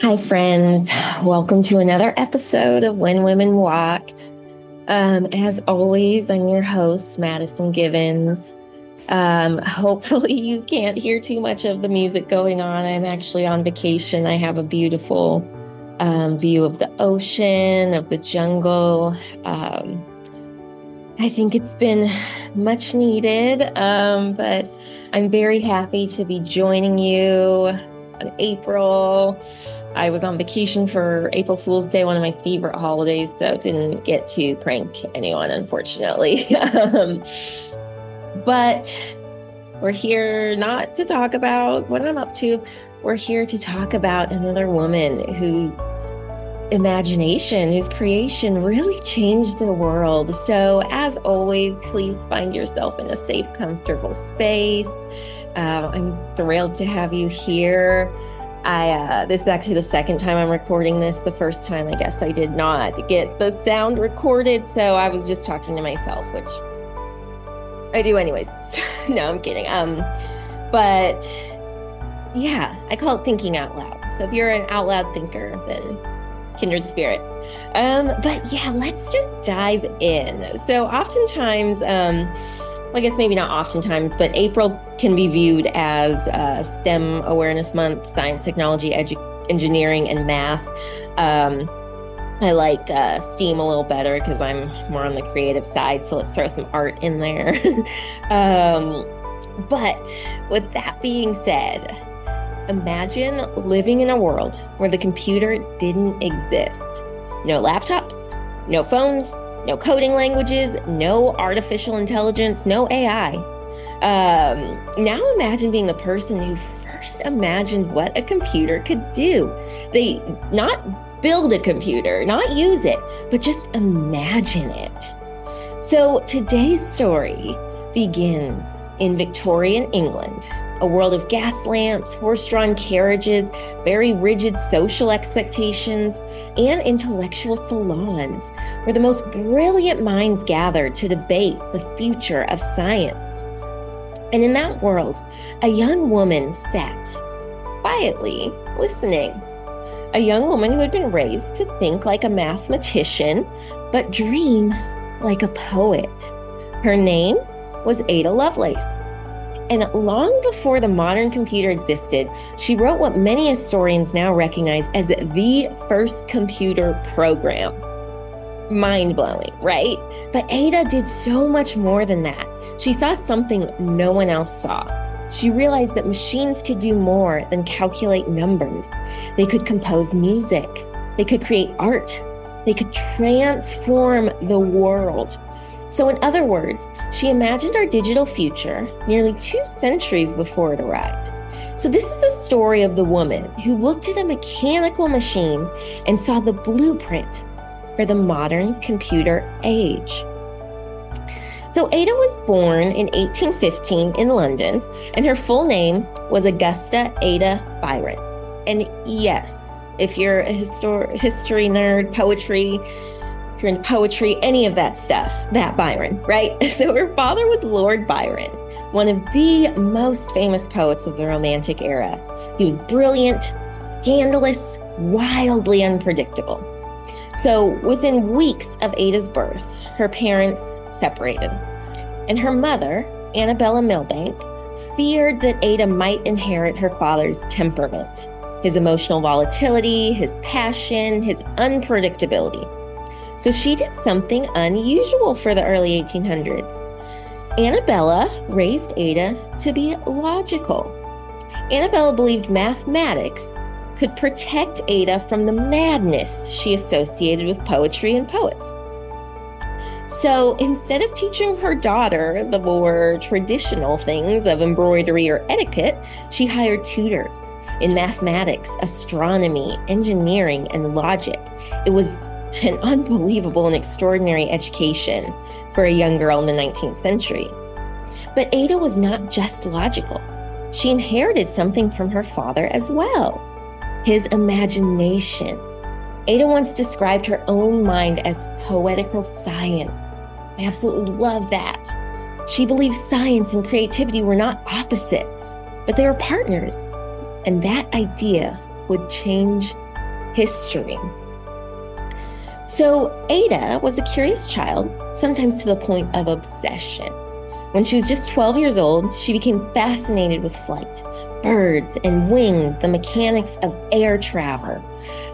Hi, friends. Welcome to another episode of When Women Walked. As always, I'm your host, Madison Givens. Hopefully, you can't hear too much of the music going on. I'm actually on vacation. I have a beautiful view of the ocean, of the jungle. I think it's been much needed, but I'm very happy to be joining you on April. I was on vacation for April Fool's Day, one of my favorite holidays, so didn't get to prank anyone, unfortunately. But we're here not to talk about what I'm up to. We're here to talk about another woman whose imagination, whose creation really changed the world. So as always, please find yourself in a safe, comfortable space. I'm thrilled to have you here. This is actually the second time I'm recording this. The first time, I guess, I did not get the sound recorded, so I was just talking to myself, which I do anyways. No, I'm kidding. But yeah, I call it thinking out loud. So if you're an out loud thinker, then kindred spirit. But yeah, let's just dive in. So oftentimes, I guess maybe not oftentimes, but April can be viewed as STEM Awareness Month, science, technology, engineering, and math. I like STEAM a little better because I'm more on the creative side, so let's throw some art in there. But with that being said, imagine living in a world where the computer didn't exist. No laptops, no phones, no coding languages, no artificial intelligence, no AI. Now imagine being the person who first imagined what a computer could do. They not build a computer, not use it, but just imagine it. So today's story begins in Victorian England, a world of gas lamps, horse-drawn carriages, very rigid social expectations, and intellectual salons, where the most brilliant minds gathered to debate the future of science. And in that world, a young woman sat quietly listening. A young woman who had been raised to think like a mathematician, but dream like a poet. Her name was Ada Lovelace. And long before the modern computer existed, she wrote what many historians now recognize as the first computer program. Mind-blowing, right? But Ada did so much more than that. She saw something no one else saw. She realized that machines could do more than calculate numbers. They could compose music. They could create art. They could transform the world. So in other words, she imagined our digital future nearly 2 centuries before it arrived. So this is the story of the woman who looked at a mechanical machine and saw the blueprint for the modern computer age. So Ada was born in 1815 in London, and her full name was Augusta Ada Byron. And yes, if you're a history nerd, poetry, if you're into poetry, any of that stuff, that Byron, right? So her father was Lord Byron, one of the most famous poets of the Romantic era. He was brilliant, scandalous, wildly unpredictable. So within weeks of Ada's birth, her parents separated. And her mother, Annabella Milbank, feared that Ada might inherit her father's temperament, his emotional volatility, his passion, his unpredictability. So she did something unusual for the early 1800s. Annabella raised Ada to be logical. Annabella believed mathematics could protect Ada from the madness she associated with poetry and poets. So instead of teaching her daughter the more traditional things of embroidery or etiquette, she hired tutors in mathematics, astronomy, engineering, and logic. It was an unbelievable and extraordinary education for a young girl in the 19th century. But Ada was not just logical. She inherited something from her father as well, his imagination. Ada once described her own mind as poetical science. I absolutely love that. She believed science and creativity were not opposites, but they were partners. And that idea would change history. So Ada was a curious child, sometimes to the point of obsession. When she was just 12 years old, she became fascinated with flight, birds and wings, the mechanics of air travel.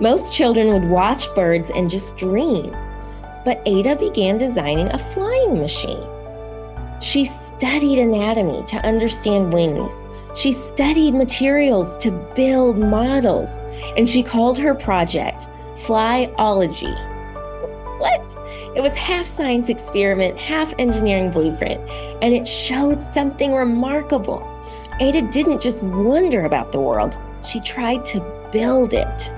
Most children would watch birds and just dream. But Ada began designing a flying machine. She studied anatomy to understand wings. She studied materials to build models. And she called her project Flyology. What? It was half science experiment, half engineering blueprint, and it showed something remarkable. Ada didn't just wonder about the world, she tried to build it.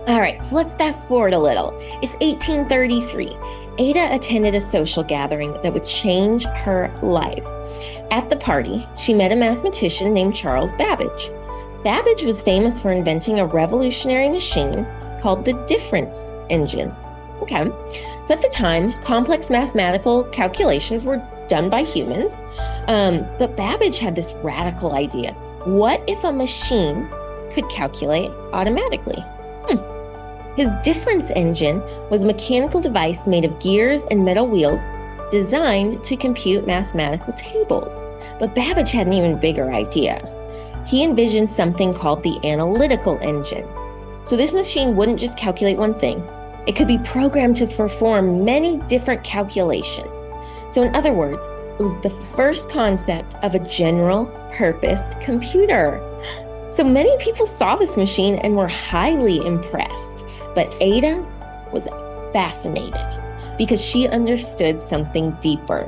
All right, so let's fast forward a little. It's 1833. Ada attended a social gathering that would change her life. At the party, she met a mathematician named Charles Babbage. Babbage was famous for inventing a revolutionary machine called the difference engine. Okay, so at the time, complex mathematical calculations were done by humans, but Babbage had this radical idea. What if a machine could calculate automatically? His difference engine was a mechanical device made of gears and metal wheels designed to compute mathematical tables. But Babbage had an even bigger idea. He envisioned something called the analytical engine. So this machine wouldn't just calculate one thing. It could be programmed to perform many different calculations. So in other words, it was the first concept of a general purpose computer. So many people saw this machine and were highly impressed. But Ada was fascinated because she understood something deeper.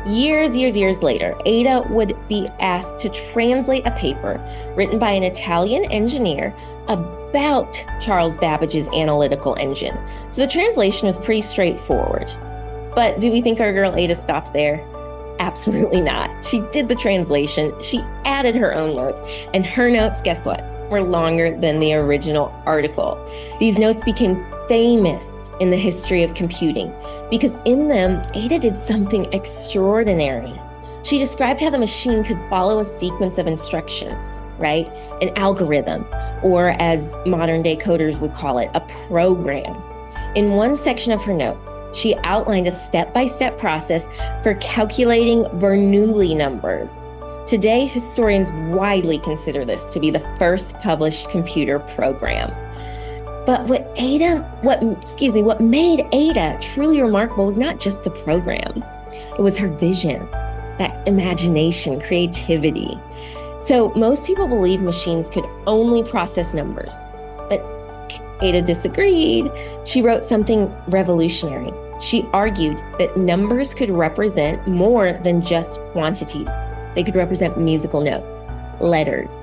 Years later, Ada would be asked to translate a paper written by an Italian engineer about Charles Babbage's analytical engine. So the translation was pretty straightforward. But do we think our girl Ada stopped there? Absolutely not. She did the translation, she added her own notes, and her notes, guess what, were longer than the original article. These notes became famous in the history of computing because in them, Ada did something extraordinary. She described how the machine could follow a sequence of instructions, right? An algorithm, or as modern day coders would call it, a program. In one section of her notes, she outlined a step-by-step process for calculating Bernoulli numbers. Today, historians widely consider this to be the first published computer program. But what made Ada truly remarkable was not just the program. It was her vision, that imagination, creativity. So most people believe machines could only process numbers, but Ada disagreed. She wrote something revolutionary. She argued that numbers could represent more than just quantities. They could represent musical notes, letters,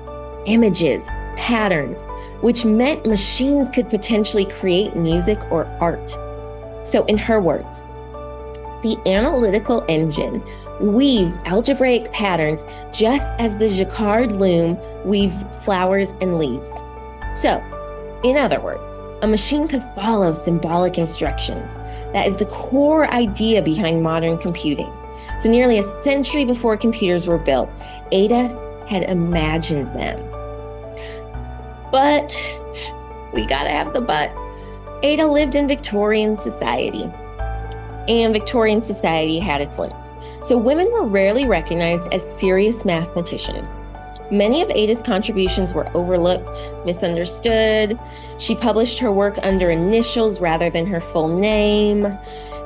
images, patterns, which meant machines could potentially create music or art. So in her words, the analytical engine weaves algebraic patterns just as the jacquard loom weaves flowers and leaves. So, in other words, a machine could follow symbolic instructions. That is the core idea behind modern computing. So nearly a century before computers were built, Ada had imagined them. But, we gotta have the but. Ada lived in Victorian society, and Victorian society had its limits. So women were rarely recognized as serious mathematicians. Many of Ada's contributions were overlooked, misunderstood. She published her work under initials rather than her full name.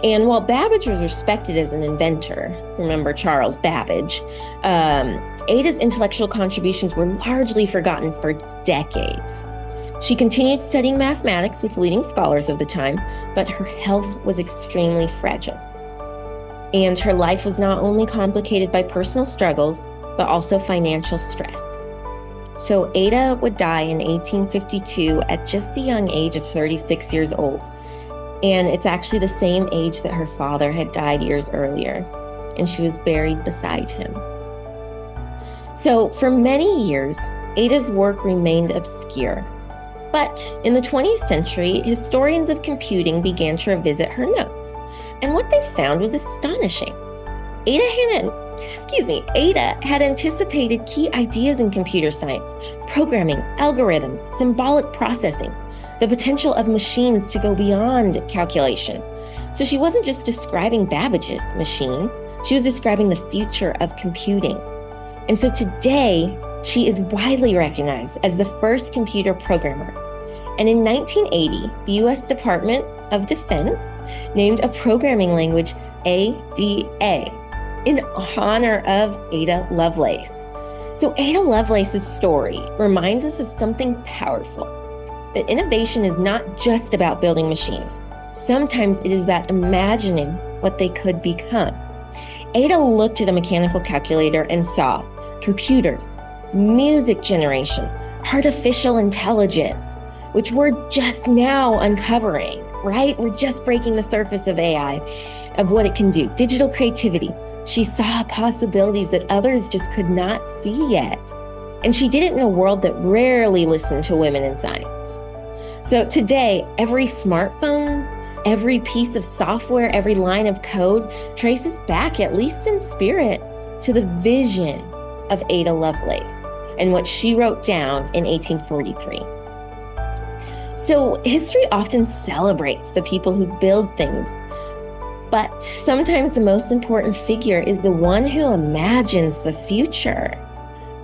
And while Babbage was respected as an inventor, remember Charles Babbage, Ada's intellectual contributions were largely forgotten for decades. She continued studying mathematics with leading scholars of the time, but her health was extremely fragile. And her life was not only complicated by personal struggles, but also financial stress. So Ada would die in 1852 at just the young age of 36 years old. And it's actually the same age that her father had died years earlier, and she was buried beside him. So for many years, Ada's work remained obscure. But in the 20th century, historians of computing began to revisit her notes. And what they found was astonishing. Ada had an Ada had anticipated key ideas in computer science, programming, algorithms, symbolic processing, the potential of machines to go beyond calculation. So she wasn't just describing Babbage's machine, she was describing the future of computing. And so today, she is widely recognized as the first computer programmer. And in 1980, the US Department of Defense named a programming language ADA in honor of Ada Lovelace. So Ada Lovelace's story reminds us of something powerful, that innovation is not just about building machines. Sometimes it is about imagining what they could become. Ada looked at a mechanical calculator and saw computers, music generation, artificial intelligence, which we're just now uncovering, right? We're just breaking the surface of AI, of what it can do. Digital creativity. She saw possibilities that others just could not see yet. And she did it in a world that rarely listened to women in science. So today, every smartphone, every piece of software, every line of code traces back, at least in spirit, to the vision of Ada Lovelace and what she wrote down in 1843. So history often celebrates the people who build things, but sometimes the most important figure is the one who imagines the future.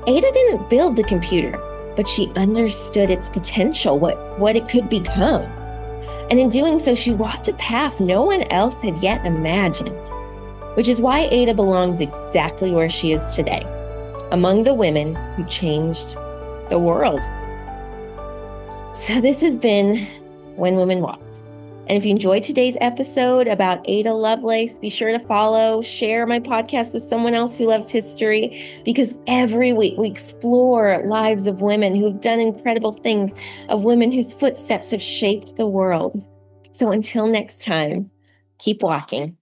Ada didn't build the computer, but she understood its potential, what it could become. And in doing so, she walked a path no one else had yet imagined, which is why Ada belongs exactly where she is today, among the women who changed the world. So this has been When Women Walked. And if you enjoyed today's episode about Ada Lovelace, be sure to follow, share my podcast with someone else who loves history, because every week we explore lives of women who have done incredible things, of women whose footsteps have shaped the world. So until next time, keep walking.